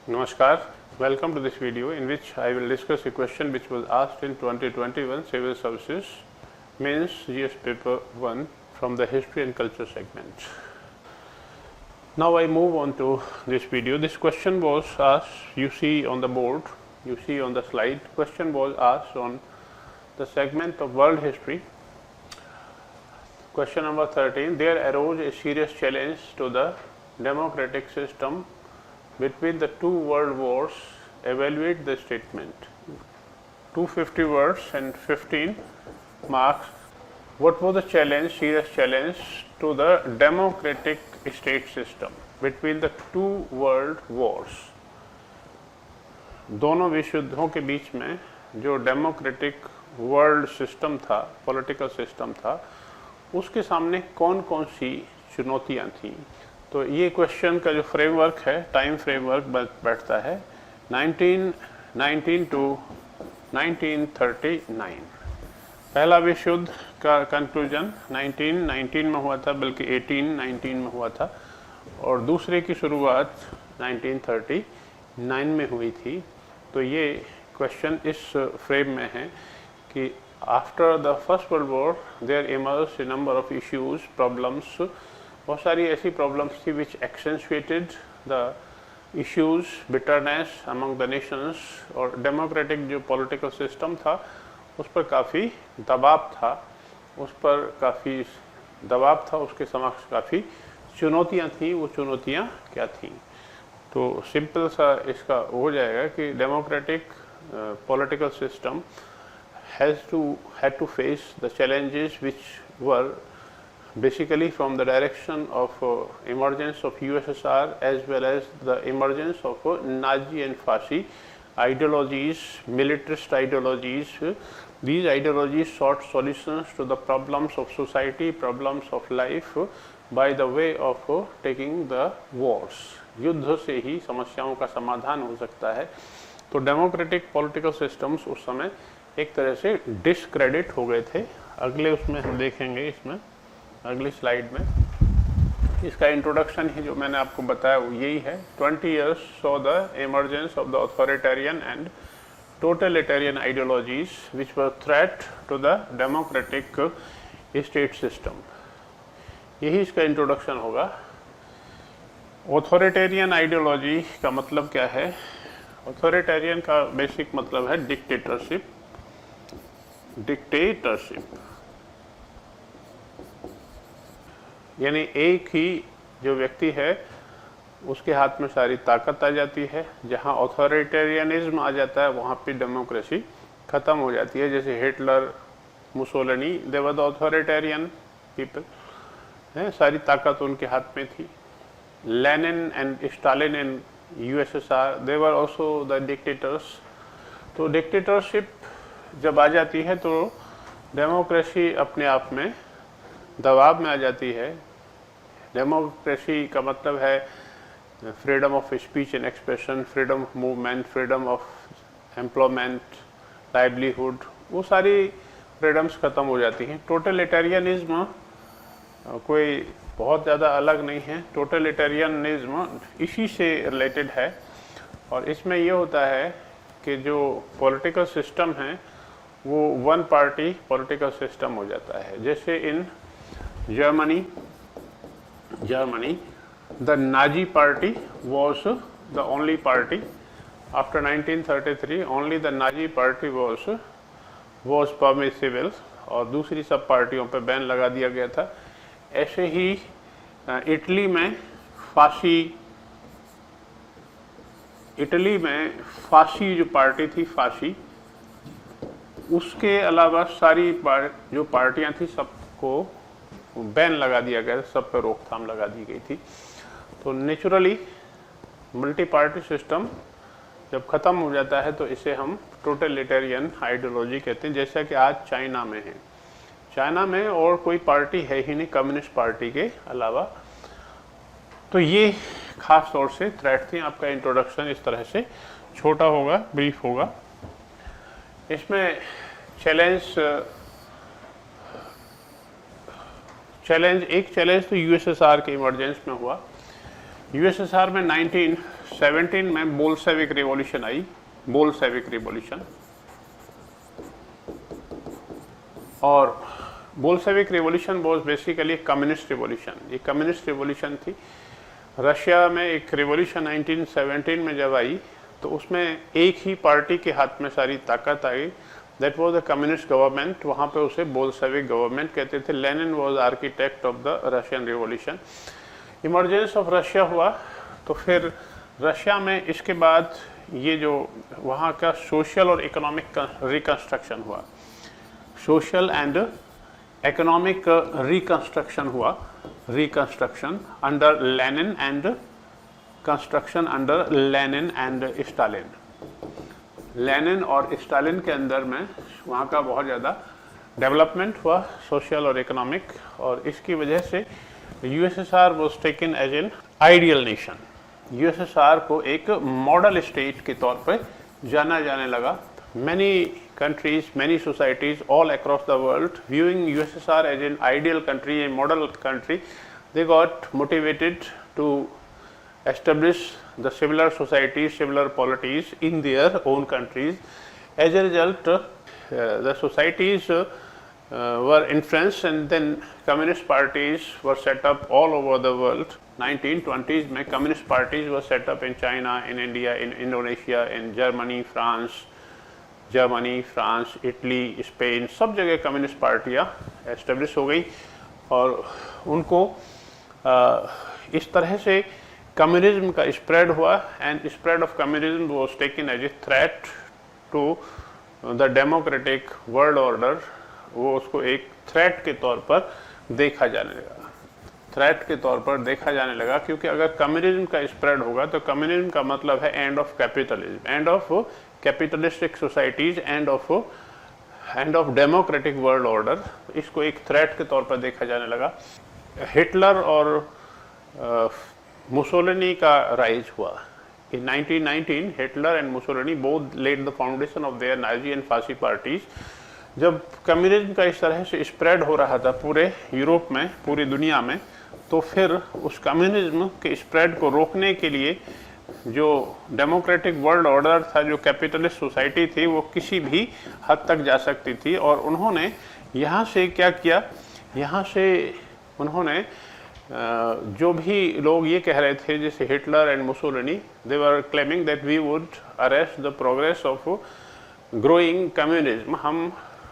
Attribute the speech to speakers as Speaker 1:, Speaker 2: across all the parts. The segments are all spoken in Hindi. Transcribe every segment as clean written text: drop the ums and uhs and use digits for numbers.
Speaker 1: Namaskar. Welcome to this video in which I will discuss a question which was asked in 2021 Civil Services Mains GS Paper 1 from the History and Culture segment. Now I move on to this video. This question was asked, you see on the board, you see on the slide, question was asked on the segment of world history. Question number 13, there arose a serious challenge to the democratic system between the two world wars. Evaluate the statement. 250 words and 15 marks. What was the challenge, serious challenge to the democratic state system between the two world wars? दोनों विश्व युद्धों के बीच में जो डेमोक्रेटिक वर्ल्ड सिस्टम था, पॉलिटिकल सिस्टम था, उसके सामने कौन कौन सी चुनौतियां थीं? तो ये क्वेश्चन का जो फ्रेमवर्क है, टाइम फ्रेमवर्क बैठता है 1919 टू 1939। पहला विश्व युद्ध का कंक्लूजन 1919 में हुआ था, बल्कि 1819 में हुआ था, और दूसरे की शुरुआत 1939 में हुई थी। तो ये क्वेश्चन इस फ्रेम में है कि after the first world war there emerged a number of issues, problems, बहुत सारी ऐसी प्रॉब्लम्स थी which accentuated the issues, bitterness among the nations, और डेमोक्रेटिक जो पॉलिटिकल सिस्टम था उस पर काफ़ी दबाव था, उसके समक्ष काफ़ी चुनौतियां थी। वो चुनौतियां क्या थीं? तो सिंपल सा इसका हो जाएगा कि democratic political system had to face the challenges which were basically from the direction of emergence of USSR as well as the emergence of Nazi and Fasci ideologies, militarist ideologies. These ideologies sought solutions to the problems of society, problems of life by the way of taking the wars. युद्ध से ही समस्याओं का समाधान हो सकता है। तो डेमोक्रेटिक पॉलिटिकल सिस्टम्स उस समय एक तरह से डिस्क्रेडिट हो गए थे। अगले उसमें हम देखेंगे, इसमें अगली स्लाइड में इसका इंट्रोडक्शन ही जो मैंने आपको बताया वो यही है। 20 years saw the emergence of the authoritarian and totalitarian ideologies which were threat to the democratic state system. यही इसका इंट्रोडक्शन होगा। ऑथोरिटेरियन आइडियोलॉजी का मतलब क्या है? ऑथोरिटेरियन का बेसिक मतलब है डिक्टेटरशिप। यानी एक ही जो व्यक्ति है उसके हाथ में सारी ताकत आ जाती है। जहाँ ऑथोरिटेरियनिज्म आ जाता है वहाँ पे डेमोक्रेसी ख़त्म हो जाती है। जैसे Hitler, Mussolini, they were the authoritarian people, है, सारी ताकत उनके हाथ में थी। Lenin and Stalin in USSR, they were also the dictators. तो डिक्टेटरशिप जब आ जाती है तो डेमोक्रेसी अपने आप में दबाव में आ जाती है। डेमोक्रेसी का मतलब है freedom of speech and expression, freedom of movement, freedom of employment, livelihood, वो सारी फ्रीडम्स ख़त्म हो जाती हैं। टोटलिटेरियनिज्म कोई बहुत ज़्यादा अलग नहीं है। टोटलिटेरियनिज्म इसी से रिलेटेड है, और इसमें ये होता है कि जो पॉलिटिकल सिस्टम है वो वन पार्टी पॉलिटिकल सिस्टम हो जाता है। जैसे in Germany the Nazi party was the only party after 1933, only the Nazi party was permissible, और दूसरी सब पार्टियों पे बैन लगा दिया गया था। ऐसे ही इटली में फाशी जो पार्टी थी, फाशी, उसके अलावा सारी जो पार्टियां थी सबको बैन लगा दिया गया, सब पे रोकथाम लगा दी गई थी। तो नेचुरली मल्टी पार्टी सिस्टम जब ख़त्म हो जाता है तो इसे हम टोटलिटेरियन आइडियोलॉजी कहते हैं, जैसा कि आज चाइना में है। चाइना में और कोई पार्टी है ही नहीं कम्युनिस्ट पार्टी के अलावा। तो ये खास तौर से थ्रेट थी। आपका इंट्रोडक्शन इस तरह से छोटा होगा, ब्रीफ होगा। इसमें एक चैलेंज तो यूएसएसआर के इमरजेंस में हुआ। यूएसएसआर में 1917 में बोल्शेविक रिवॉल्यूशन आई, बोल्शेविक रिवॉल्यूशन। और Bolshevik revolution was basically communist revolution. ये कम्युनिस्ट रिवॉल्यूशन थी। रशिया में एक रिवॉल्यूशन 1917 में जब आई तो उसमें एक ही पार्टी के हाथ में सारी ताकत आई, that was the communist government. वहाँ पे उसे बोल्शेविक गवर्नमेंट कहते थे। Lenin was architect of the Russian revolution. Emergence of Russia हुआ तो फिर रशिया में इसके बाद ये जो वहाँ का सोशल और इकोनॉमिक रिकंस्ट्रक्शन हुआ, सोशल एंड इकोनॉमिक रिकंस्ट्रक्शन हुआ, reconstruction under Lenin and construction under Lenin and Stalin. Lenin और स्टालिन के अंदर में वहाँ का बहुत ज़्यादा डेवलपमेंट हुआ, सोशल और इकोनॉमिक, और इसकी वजह से USSR was taken as an ideal nation. USSR को एक मॉडल स्टेट के तौर पर जाना जाने लगा। Many countries, many societies all across the world viewing USSR as an ideal country, a model country, they got motivated to establish the similar societies, similar polities in their own countries. As a result, the societies were influenced, and then communist parties were set up all over the world. 1920s में communist parties were set up in China, in India, in Indonesia, in Germany, France, Italy, Spain, सब जगह कम्युनिस्ट पार्टियाँ एस्टेब्लिश हो गई। और उनको इस तरह से कम्युनिज्म का स्प्रेड हुआ, and spread of communism was taken as a threat to the democratic world order. वो उसको एक थ्रेट के तौर पर देखा जाने लगा, थ्रेट के तौर पर देखा जाने लगा, क्योंकि अगर कम्युनिज्म का स्प्रेड होगा तो कम्युनिज्म का मतलब है end of capitalism, end of capitalistic societies, end of democratic world order. इसको एक थ्रेट के तौर पर देखा जाने लगा। हिटलर और मुसोलिनी का राइज हुआ in 1919। Hitler and Mussolini both led the foundation of their Nazi and fascist parties. जब कम्युनिज्म का इस तरह से स्प्रेड हो रहा था पूरे यूरोप में, पूरी दुनिया में, तो फिर उस कम्युनिज्म के स्प्रेड को रोकने के लिए जो डेमोक्रेटिक वर्ल्ड ऑर्डर था, जो कैपिटलिस्ट सोसाइटी थी, वो किसी भी हद तक जा सकती थी। और उन्होंने यहाँ से क्या किया, यहाँ से उन्होंने जो भी लोग ये कह रहे थे, जैसे Hitler and Mussolini, they were claiming that we would arrest the progress of growing communism. हम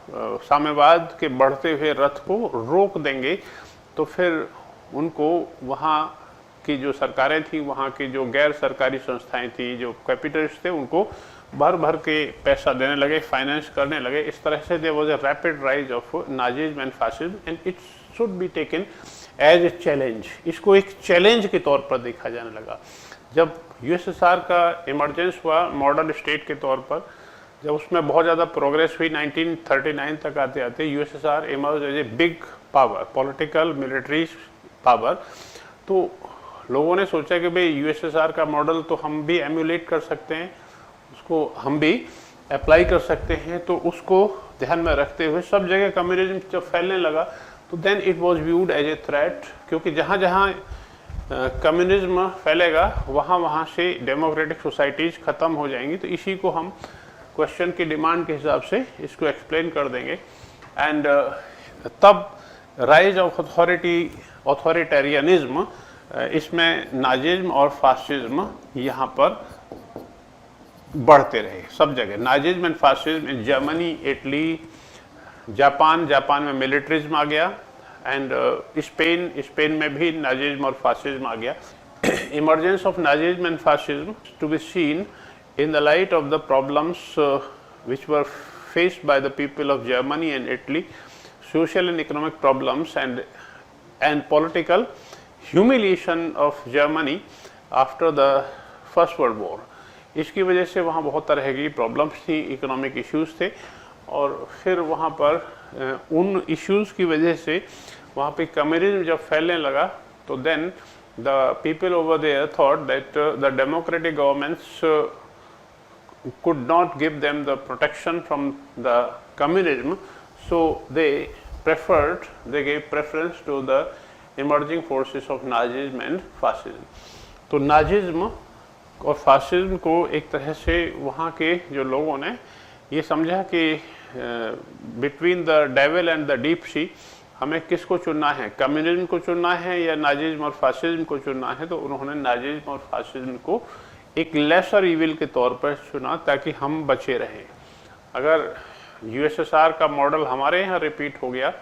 Speaker 1: साम्यवाद के बढ़ते हुए रथ को रोक देंगे। तो फिर उनको वहाँ की जो सरकारें थी, वहाँ की जो गैर सरकारी संस्थाएं थी, जो कैपिटलिस्ट थे, उनको भर भर के पैसा देने लगे, फाइनेंस करने लगे। इस तरह से there was a rapid rise of Nazism and fascism, and it should be taken as a challenge. इसको एक चैलेंज के तौर पर देखा जाने लगा। जब यूएसएसआर का इमरजेंस हुआ मॉडल स्टेट के तौर पर, जब उसमें बहुत ज़्यादा प्रोग्रेस हुई, 1939 तक आते आते USSR emerge as a big power, political military power. तो लोगों ने सोचा कि भाई यूएसएसआर का मॉडल तो हम भी एम्यूलेट कर सकते हैं, उसको हम भी अप्लाई कर सकते हैं। तो उसको ध्यान में रखते हुए सब जगह कम्युनिज्म जब फैलने लगा तो then it was viewed as a threat, क्योंकि जहाँ जहाँ कम्युनिज्म फैलेगा वहाँ वहाँ से डेमोक्रेटिक सोसाइटीज़ ख़त्म हो जाएंगी। तो इसी को हम क्वेश्चन की डिमांड के हिसाब से इसको एक्सप्लेन कर देंगे। एंड तब राइज ऑफ ऑथोरिटेरियनिज्म, इसमें नाजिज्म और फासिज्म यहाँ पर बढ़ते रहे सब जगह। Nazism and fascism in Germany, Italy, Japan में मिलिट्रिज्म आ गया, एंड स्पेन में भी नाजिज्म और फासिज्म आ गया। Emergence of Nazism and fascism to be seen in the light of the problems which were faced by the people of Germany and Italy, social and economic problems and political humiliation of Germany after the First World War. इसकी वजह से वहाँ बहुत तरह की प्रॉब्लम्स थी, इकोनॉमिक इश्यूज थे, और फिर वहाँ पर उन इश्यूज की वजह से वहाँ पे कम्युनिज्म जब फैलने लगा तो then the people over there thought that the democratic governments could not give them the protection from the communism, so they gave preference to the emerging forces of Nazism and fascism. तो नाजिज्म और फासिज्म को एक तरह से वहाँ के जो लोगों ने ये समझा कि between the devil and the deep sea हमें किसको चुनना है, कम्युनिज्म को चुनना है या नाजिज्म और फासिज्म को चुनना है। तो उन्होंने नाजिज्म और फासिज्म को एक लेसर इविल के तौर पर चुना ताकि हम बचे रहें। अगर यूएसएसआर का मॉडल हमारे यहाँ रिपीट हो गया,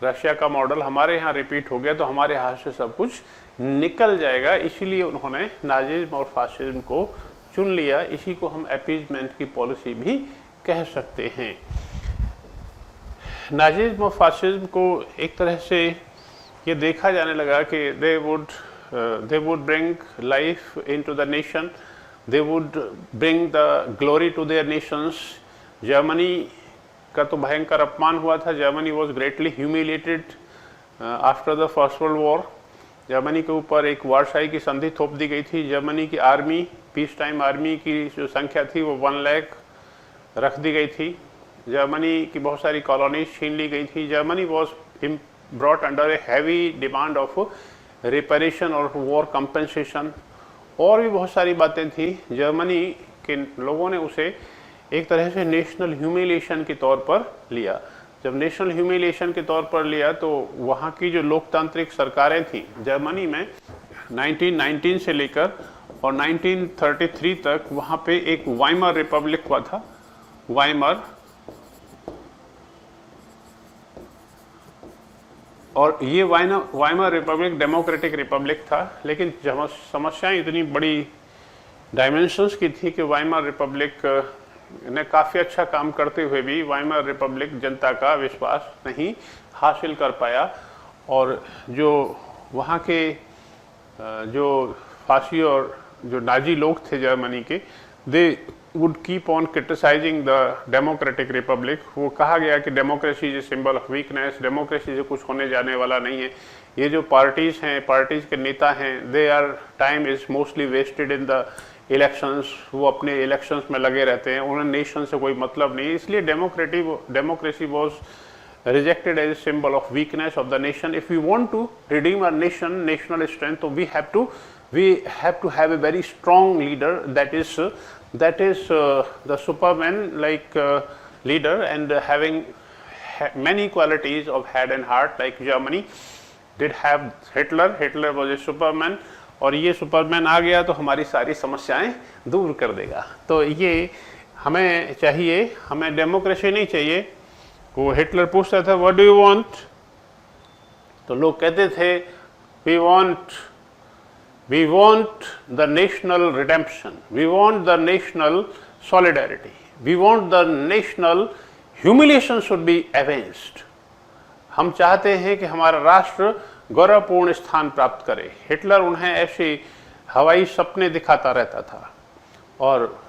Speaker 1: रशिया का मॉडल हमारे यहाँ रिपीट हो गया, तो हमारे हाथ से सब कुछ निकल जाएगा। इसीलिए उन्होंने नाजिज्म और फासिज्म को चुन लिया। इसी को हम अपीजमेंट की पॉलिसी भी कह सकते हैं। नाजिज्म और फासिज्म को एक तरह से ये देखा जाने लगा कि they would bring life into the nation, they would bring the glory to their nations. Germany का तो भयंकर अपमान हुआ था। Germany was greatly humiliated after the first world War. Germany के ऊपर एक वारशाई की संधि थोप दी गई थी। जर्मनी की आर्मी, पीस टाइम आर्मी की जो संख्या थी वो 1 लाख रख दी गई थी। जर्मनी की बहुत सारी कॉलोनीज छीन ली गई थी। Germany was brought under a heavy demand of reparation और वॉर कंपेंसेशन, और भी बहुत सारी बातें थी। जर्मनी के लोगों ने उसे एक तरह से नेशनल ह्यूमिलिएशन के तौर पर लिया। जब नेशनल ह्यूमिलिएशन के तौर पर लिया तो वहाँ की जो लोकतांत्रिक सरकारें थी जर्मनी में 1919 से लेकर और 1933 तक वहाँ पे एक वाइमर रिपब्लिक हुआ था। वाइमर, और ये वाइमर रिपब्लिक डेमोक्रेटिक रिपब्लिक था। लेकिन समस्याएं इतनी बड़ी डायमेंशंस की थी कि वाइमर रिपब्लिक ने काफ़ी अच्छा काम करते हुए भी वाइमर रिपब्लिक जनता का विश्वास नहीं हासिल कर पाया। और जो वहाँ के जो फासी और जो नाजी लोग थे जर्मनी के, they would keep on criticising the democratic republic. वो कहा गया कि democracy is a symbol of weakness, democracy से कुछ होने जाने वाला नहीं है। ये जो पार्टीज़ हैं, पार्टीज़ के नेता हैं, they are time is mostly wasted in the elections. वो अपने इलेक्शंस में लगे रहते हैं, उन्हें नेशन से कोई मतलब नहीं। इसलिए democracy was rejected as a symbol of weakness of the nation. If we want to redeem our nation, national strength, so we have to have a very strong leader, that is the Superman like leader, and having many qualities of head and heart, like Germany did have Hitler. Hitler was a Superman, और ये सुपरमैन आ गया तो हमारी सारी समस्याएं दूर कर देगा। तो ये हमें चाहिए, हमें डेमोक्रेसी नहीं चाहिए। वो हिटलर पूछता था व्हाट डू यू वांट, तो लोग कहते थे we want the national redemption, we want the national solidarity, we want the national humiliation should be avenged. हम चाहते हैं कि हमारा राष्ट्र गौरवपूर्ण स्थान प्राप्त करे। हिटलर उन्हें ऐसे हवाई सपने दिखाता रहता था, और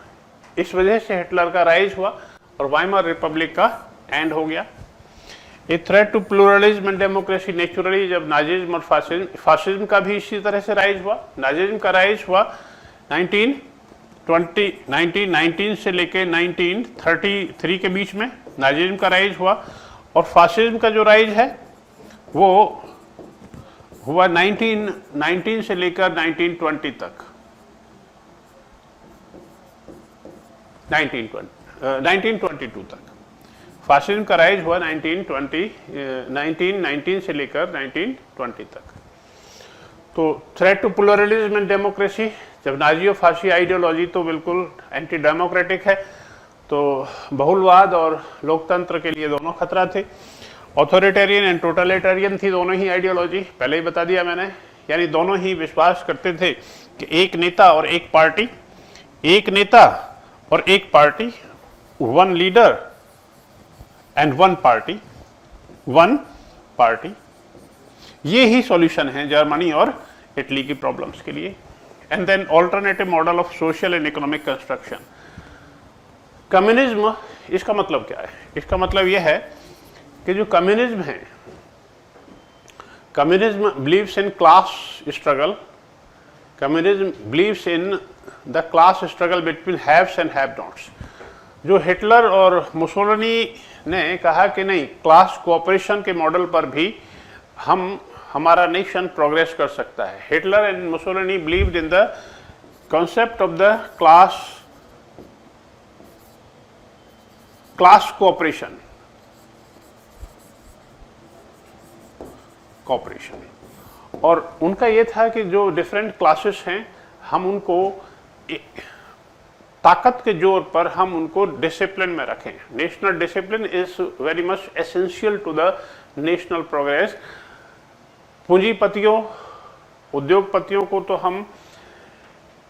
Speaker 1: इस वजह से हिटलर का राइज हुआ और वाइमर रिपब्लिक का एंड हो गया। A threat to pluralism and democracy, naturally जब नाजिज्म और फासिज्म का भी इसी तरह से राइज हुआ। नाजिज्म का राइज हुआ 1919 से लेकर 1933 के बीच में नाजिज्म का राइज हुआ, और फासिज्म का जो राइज है वो हुआ 1919 से लेकर 1920 तक, 1922 तक। फासिज्म का राइज हुआ 1919 से लेकर 1920 तक। तो threat to pluralism and democracy, जब नाजी और फासी आइडियोलॉजी तो बिल्कुल एंटी डेमोक्रेटिक है, तो बहुलवाद और लोकतंत्र के लिए दोनों खतरा थे। ऑथोरिटेरियन एंड टोटलिटेरियन थी दोनों ही आइडियोलॉजी, पहले ही बता दिया मैंने। यानी दोनों ही विश्वास करते थे कि एक नेता और एक पार्टी, एक नेता और एक party, one leader and one party, ये ही सॉल्यूशन है जर्मनी और इटली की प्रॉब्लम्स के लिए। And then alternative model of social and economic construction. Communism, इसका मतलब क्या है? इसका मतलब यह है कि जो कम्युनिज्म है, communism believes in class struggle, communism believes in the class struggle between haves and have nots. जो हिटलर और मुसोलिनी ने कहा कि नहीं, क्लास कोऑपरेशन के मॉडल पर भी हमारा नेशन प्रोग्रेस कर सकता है। Hitler and Mussolini believed in the concept of the class cooperation और उनका ये था कि जो डिफरेंट क्लासेस हैं हम उनको ताकत के जोर पर हम उनको डिसिप्लिन में रखें। National discipline is very much essential to the national progress. पूंजीपतियों उद्योगपतियों को तो हम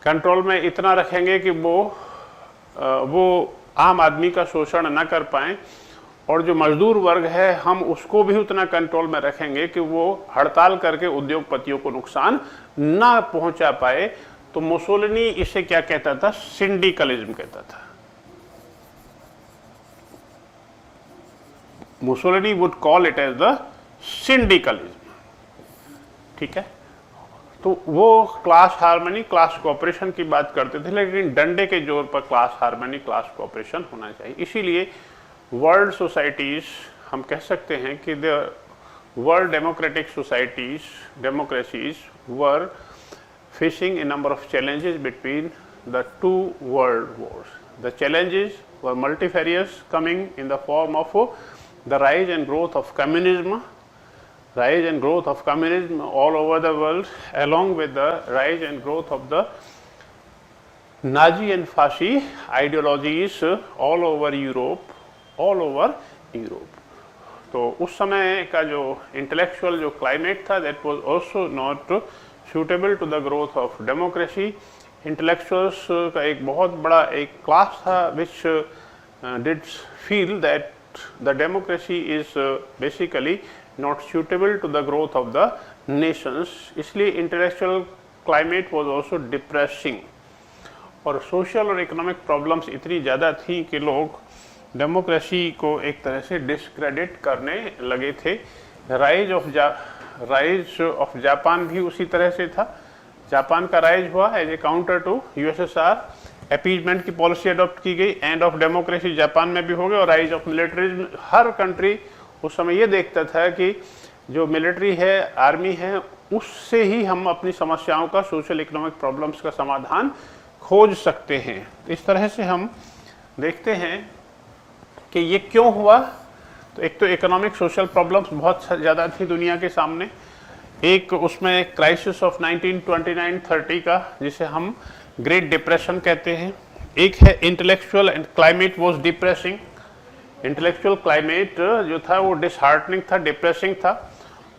Speaker 1: कंट्रोल में इतना रखेंगे कि वो आम आदमी का शोषण न कर पाएं, और जो मजदूर वर्ग है हम उसको भी उतना कंट्रोल में रखेंगे कि वो हड़ताल करके उद्योगपतियों को नुकसान ना पहुंचा पाए। तो मुसोलिनी इसे क्या कहता था? सिंडिकलिज्म कहता था। Mussolini would call it as the syndicalism. ठीक है, तो वो क्लास हार्मनी क्लास कोऑपरेशन की बात करते थे, लेकिन डंडे के जोर पर क्लास हार्मनी क्लास कोऑपरेशन होना चाहिए। इसीलिए वर्ल्ड सोसाइटीज हम कह सकते हैं कि the world democratic societies democracies were facing a number of challenges between the two world wars. The challenges were multifarious, coming in the form of the rise and growth of communism all over the world, along with the rise and growth of the Nazi and Fasci ideologies all over Europe. तो उस समय का जो इंटेलेक्चुअल जो क्लाइमेट था, that was also not suitable to the growth of democracy. Intellectuals का एक बहुत बड़ा एक क्लास था which did feel that the democracy is basically not suitable to the growth of the nations. इसलिए intellectual climate was also depressing, और social और economic problems इतनी ज़्यादा थी कि लोग डेमोक्रेसी को एक तरह से डिस्क्रेडिट करने लगे थे। राइज ऑफ जापान भी उसी तरह से था। जापान का राइज हुआ as a counter to USSR. Appeasement की पॉलिसी अडॉप्ट की गई। एंड ऑफ डेमोक्रेसी जापान में भी हो गया, और rise of militarism. Her country उस समय ये देखता था कि जो मिलिट्री है, आर्मी है, उससे ही हम अपनी समस्याओं का, सोशल इकोनॉमिक प्रॉब्लम्स का समाधान खोज सकते हैं। इस तरह से हम देखते हैं कि ये क्यों हुआ। तो एक तो इकोनॉमिक सोशल प्रॉब्लम्स बहुत ज़्यादा थी दुनिया के सामने। एक उसमें क्राइसिस ऑफ 1929-30 का, जिसे हम ग्रेट डिप्रेशन कहते हैं। एक है intellectual and climate was depressing. Intellectual climate जो था वो डिसहार्टनिंग था, डिप्रेसिंग था।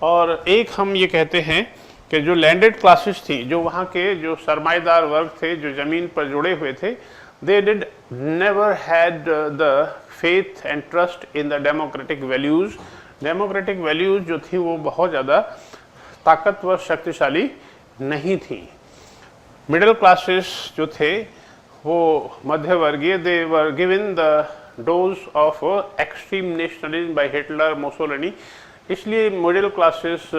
Speaker 1: और एक हम ये कहते हैं कि जो लैंडेड क्लासेस थी, जो वहाँ के जो सरमाएदार वर्ग थे, जो ज़मीन पर जुड़े हुए थे, they did never had the faith and trust in the democratic values. Democratic values जो थी वो बहुत ज़्यादा ताकतवर, शक्तिशाली नहीं थी। मिडिल क्लासेस जो थे वो मध्यवर्गीय, they were given the dose of extreme nationalism by Hitler, Mussolini. इसलिए middle classes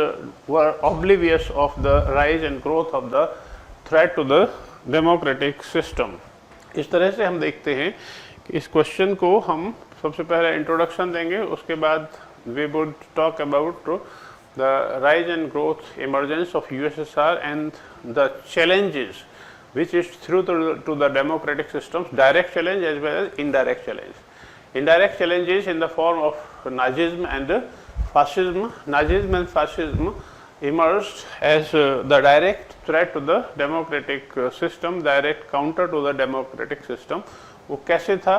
Speaker 1: were oblivious of the rise and growth of the threat to the democratic system. इस तरह से हम देखते हैं कि इस क्वेश्चन को हम सबसे पहले इंट्रोडक्शन देंगे, उसके बाद we would talk about the rise and growth emergence of USSR and the challenges which is through to the democratic systems, direct challenge as well as indirect challenge. Indirect challenges in the form of Nazism and fascism. Nazism and fascism emerged as the direct threat to the democratic system, direct counter to the democratic system. वो कैसे था?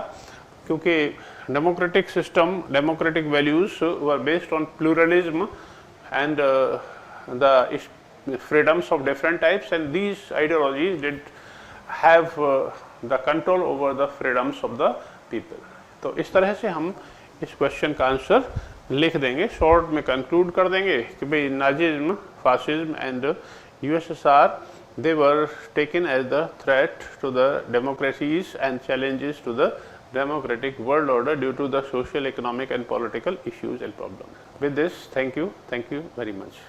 Speaker 1: क्योंकि democratic system, democratic values were based on pluralism and the freedoms of different types, and these ideologies did have the control over the freedoms of the people. तो इस तरह से हम इस क्वेश्चन का आंसर लिख देंगे, शॉर्ट में कंक्लूड कर देंगे कि भाई Nazism, fascism and USSR, they were taken as the threat to the democracies and challenges to the democratic world order due to the social, economic and political issues and problems. With this, thank you very much.